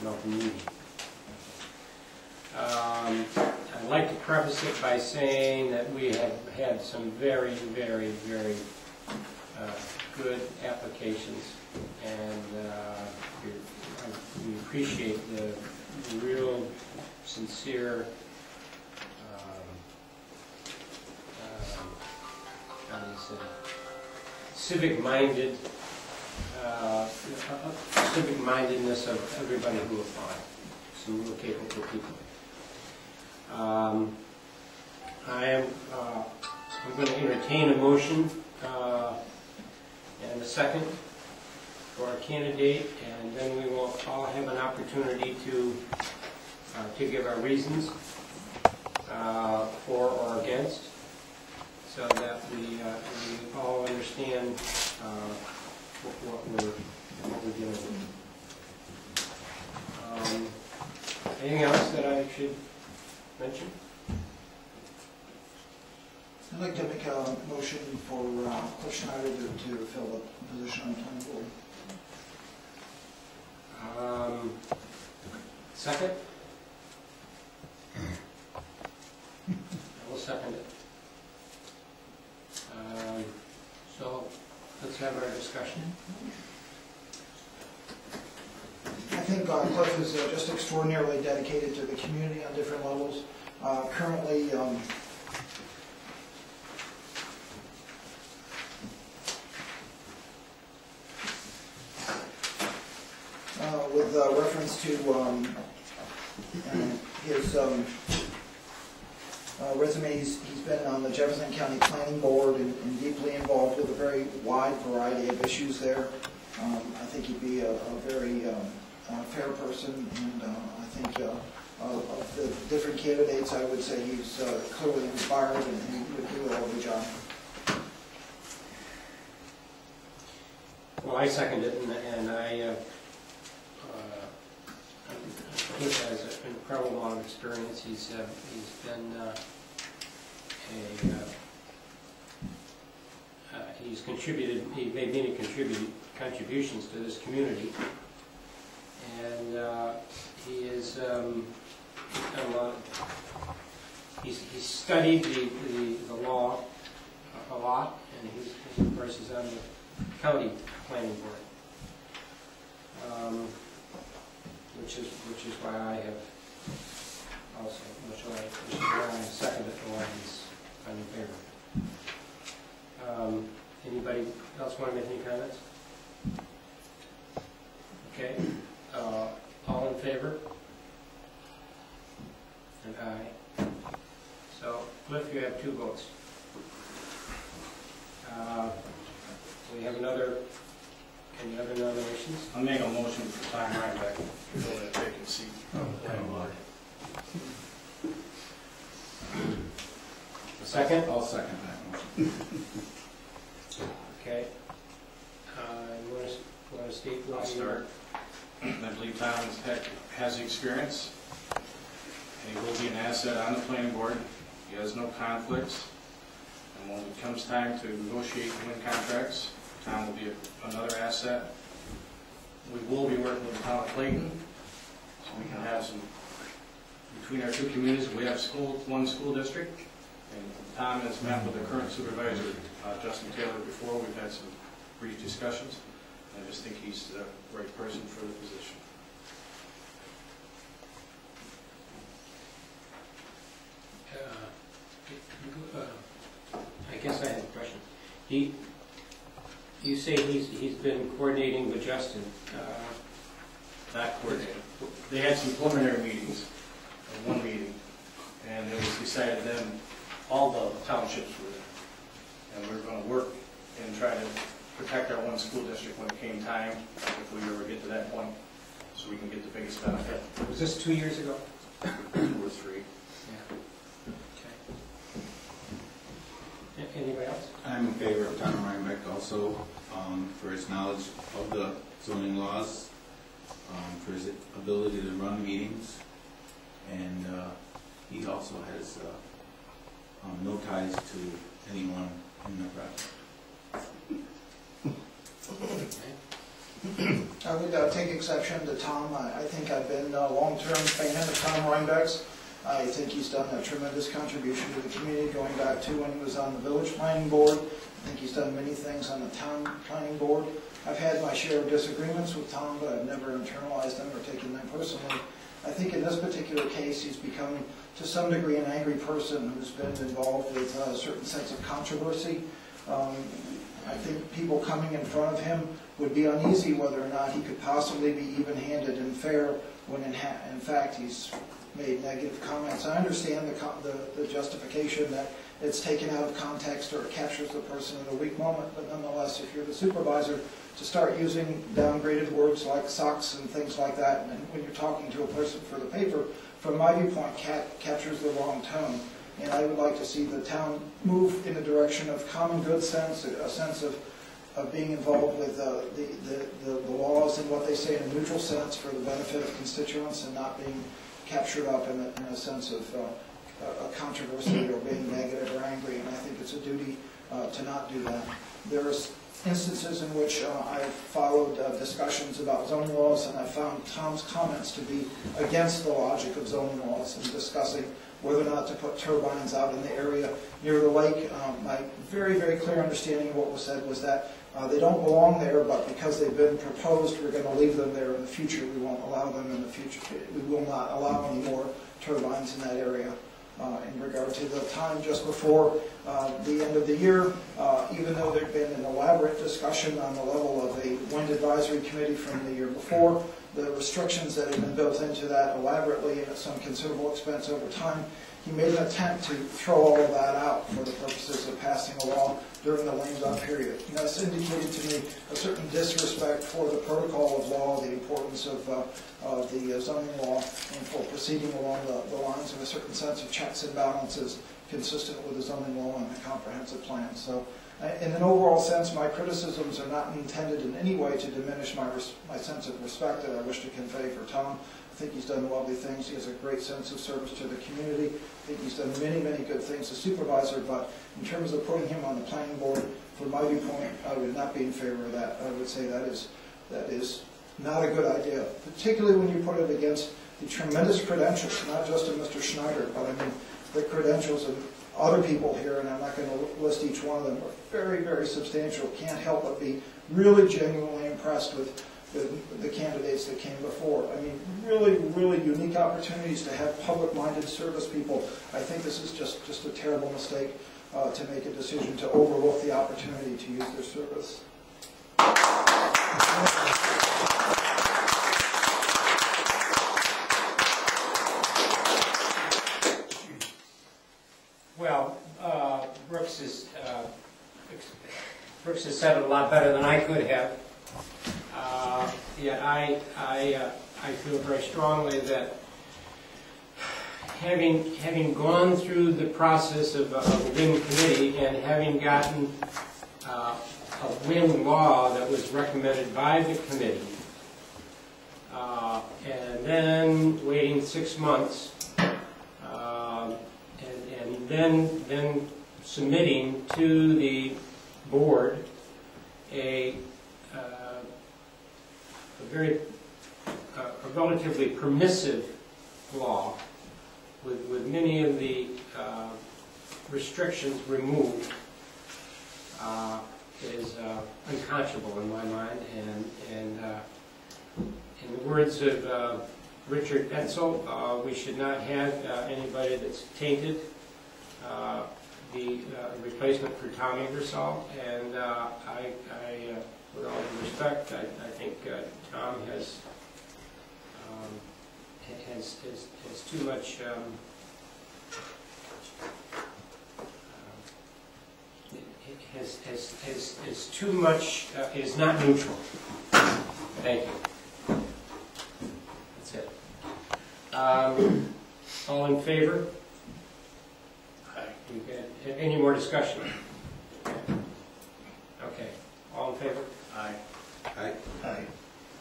an open meeting. I'd like to preface it by saying that we have had some very, very, very good applications, and we appreciate the real, sincere, how do you say, civic-mindedness of everybody who applied. Some real capable people. I'm going to entertain a motion and a second for our candidate, and then we will all have an opportunity to give our reasons for or against, so that we all understand what we're dealing with. Anything else that I should mention? I'd like to make a motion for Cliff Schneider to fill the position on the planning board. Second? I will second it. So let's have our discussion. I think Cliff is just extraordinarily dedicated to the community on different levels. Currently, with reference to his resume, he's been on the Jefferson County Planning Board and deeply involved with a very wide variety of issues there. I think he'd be a very fair person, and I think of the different candidates, I would say he's clearly inspired and he would do a good job. Well, I second it, and I Cliff has an incredible amount of experience. He's been he's contributed. He made many contributions to this community, and he is done a lot. He's studied the law a lot, and he's of course he's on the county planning board. Which is why I have also, which is why I seconded the one I'm in favor. Anybody else want to make any comments? Okay. All in favor? And aye. So, Cliff, you have 2 votes. We have any other nominations? I'll make a motion for Tom Rienbeck to fill that vacant seat. A second? I'll second that motion. Okay. You want to state what I'll start. I believe Tom has the experience, and he will be an asset on the planning board. He has no conflicts, and when it comes time to negotiate and win contracts, Tom will be another asset. We will be working with the town of Clayton, so we can have some, between our 2 communities, we have one school district, and Tom has met with the current supervisor, Justin Taylor, before. We've had some brief discussions. I just think he's the right person for the position. I guess I have a question. You say he's been coordinating with Justin. Not coordinated. They had some preliminary meetings, one meeting, and it was decided then all the townships were there. And we were going to work and try to protect our one school district when it came time, if we ever get to that point, so we can get the biggest benefit. Was this 2 years ago? 2 or 3. Yeah. Okay. Anybody else? I'm in favor of Tom Rienbeck also, for his knowledge of the zoning laws, for his ability to run meetings, and he also has no ties to anyone in the project. Okay. I would take exception to Tom. I think I've been a long-term fan of Tom Rienbeck's. I think he's done a tremendous contribution to the community going back to when he was on the village planning board. I think he's done many things on the town planning board. I've had my share of disagreements with Tom, but I've never internalized them or taken them personally. I think in this particular case, he's become, to some degree, an angry person who's been involved with a certain sense of controversy. I think people coming in front of him would be uneasy whether or not he could possibly be even-handed and fair when in fact he's made negative comments. I understand the justification that it's taken out of context or it captures the person at a weak moment, but nonetheless, if you're the supervisor, to start using downgraded words like socks and things like that, and when you're talking to a person for the paper, from my viewpoint, captures the wrong tone. And I would like to see the town move in the direction of common good sense, a sense of being involved with the laws and what they say in a neutral sense for the benefit of constituents, and not being captured up in a sense of a controversy or being negative or angry. And I think it's a duty to not do that. There's instances in which I've followed discussions about zoning laws, and I found Tom's comments to be against the logic of zoning laws in discussing whether or not to put turbines out in the area near the lake. My very, very clear understanding of what was said was that they don't belong there, but because they've been proposed, we're going to leave them there in the future. We won't allow them in the future. We will not allow any more turbines in that area. In regard to the time just before the end of the year, even though there had been an elaborate discussion on the level of a wind advisory committee from the year before, the restrictions that had been built into that elaborately and at some considerable expense over time, he made an attempt to throw all of that out for the purposes of passing a law during the lame duck period. And that's indicated to me a certain disrespect for the protocol of law, the importance of the zoning law, and for proceeding along the lines of a certain sense of checks and balances consistent with the zoning law and the comprehensive plan. So in an overall sense, my criticisms are not intended in any way to diminish my sense of respect that I wish to convey for Tom. I think he's done lovely things. He has a great sense of service to the community. I think he's done many, many good things as supervisor, but in terms of putting him on the planning board, from my viewpoint, I would not be in favor of that. I would say that is not a good idea, particularly when you put it against the tremendous credentials, not just of Mr. Schneider, but I mean the credentials of other people here, and I'm not going to list each one of them, are very, very substantial. Can't help but be really genuinely impressed with the candidates that came before. I mean, really, really unique opportunities to have public-minded service people. I think this is just a terrible mistake to make a decision to overlook the opportunity to use their service. Well, Brooks has said it a lot better than I could have. Yet I feel very strongly that having gone through the process of a wind committee and having gotten a wind law that was recommended by the committee, and then waiting 6 months, and then submitting to the board a relatively permissive law with many of the restrictions removed is unconscionable in my mind. And in the words of Richard Etzel, we should not have anybody that's tainted the replacement for Tom Ingersoll. And with all due respect, I think Tom has too much is not neutral. Thank you. That's it. All in favor? Aye. Any more discussion? Okay. All in favor? Aye. Aye. Aye.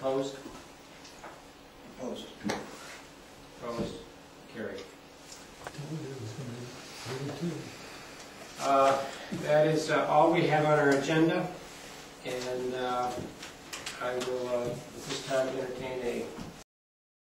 Opposed? Opposed. Opposed? Carried. That is all we have on our agenda, and I will time entertain a